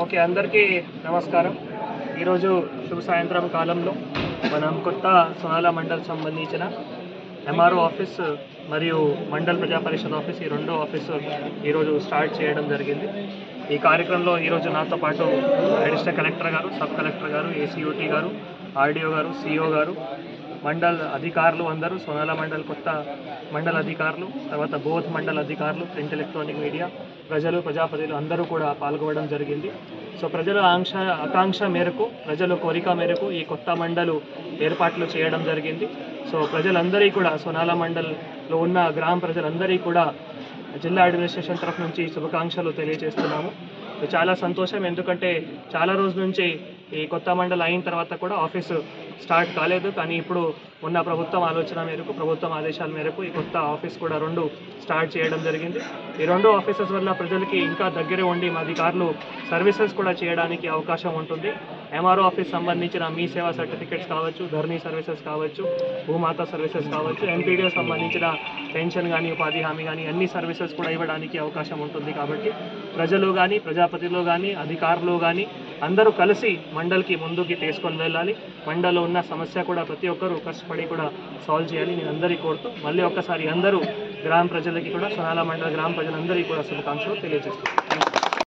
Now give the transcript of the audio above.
Okay, అందరికీ నమస్కారం. ఈరోజు శుభ సాయంత్రం కాలంలో మనం కొత్త సోనాల మండల్ సంబంధించిన ఎంఆర్ఓ ఆఫీస్ మరియు మండల్ ప్రజా పరిషత్ ఆఫీస్, ఈ రెండు ఆఫీసు ఈరోజు స్టార్ట్ చేయడం జరిగింది. ఈ కార్యక్రమంలో ఈరోజు నాతో పాటు అడిషనల్ కలెక్టర్ గారు, సబ్ కలెక్టర్ గారు, ఏసీయూటీ గారు, ఆర్డీఓ గారు, సిఓ గారు, మండల్ అధికారులు అందరూ, సోనాల మండల్ కొత్త మండల్ అధికారులు, తర్వాత బోత్ మండల్ అధికారులు, ప్రింట్ ఎలక్ట్రానిక్ మీడియా, ప్రజలు, ప్రజాప్రతినిధులు అందరూ కూడా పాల్గొనడం జరిగింది. సో ప్రజల ఆకాంక్ష మేరకు, ప్రజల కోరిక మేరకు ఈ కొత్త మండలు ఏర్పాట్లు చేయడం జరిగింది. సో ప్రజలందరికీ కూడా, సోనాల మండల్లో ఉన్న గ్రామ ప్రజలందరికీ కూడా జిల్లా అడ్మినిస్ట్రేషన్ తరఫు నుంచి శుభాకాంక్షలు తెలియజేస్తున్నాము. చాలా సంతోషం, ఎందుకంటే చాలా రోజుల నుంచి ఈ కొత్త మండలి అయిన తర్వాత కూడా ఆఫీసు స్టార్ట్ కాలేదు. కానీ ఇప్పుడు ఉన్న ప్రభుత్వం ఆలోచన మేరకు, ప్రభుత్వం ఆదేశాల మేరకు ఈ కొత్త ఆఫీస్ కూడా రెండు స్టార్ట్ చేయడం జరిగింది. ఈ రెండు ఆఫీసెస్ వల్ల ప్రజలకి ఇంకా దగ్గరే ఉండి మా అధికారులు సర్వీసెస్ కూడా చేయడానికి అవకాశం ఉంటుంది. ఎంఆర్ఓ ఆఫీస్ సంబంధించిన మీ సేవా సర్టిఫికేట్స్ కావచ్చు, ధరణి సర్వీసెస్ కావచ్చు, భూమాత సర్వీసెస్ కావచ్చు, ఎంపీడీఓ సంబంధించిన పెన్షన్ కానీ, ఉపాధి హామీ కానీ అన్ని సర్వీసెస్ కూడా ఇవ్వడానికి అవకాశం ఉంటుంది. కాబట్టి ప్రజలు కానీ, ప్రజాప్రతినిధులు కానీ, అధికారులు కానీ అందరూ కలిసి మండల్కి ముందుకి తీసుకొని వెళ్ళాలి. మండల్లో ఉన్న సమస్య కూడా ప్రతి ఒక్కరూ కష్టపడి కూడా సాల్వ్ చేయాలి నేను అందరికీ కోరుతూ, మళ్ళీ ఒక్కసారి అందరూ గ్రామ ప్రజలకి కూడా, సోనాల మండల గ్రామ ప్రజలందరికీ కూడా శుభాకాంక్షలు తెలియజేస్తున్నాను.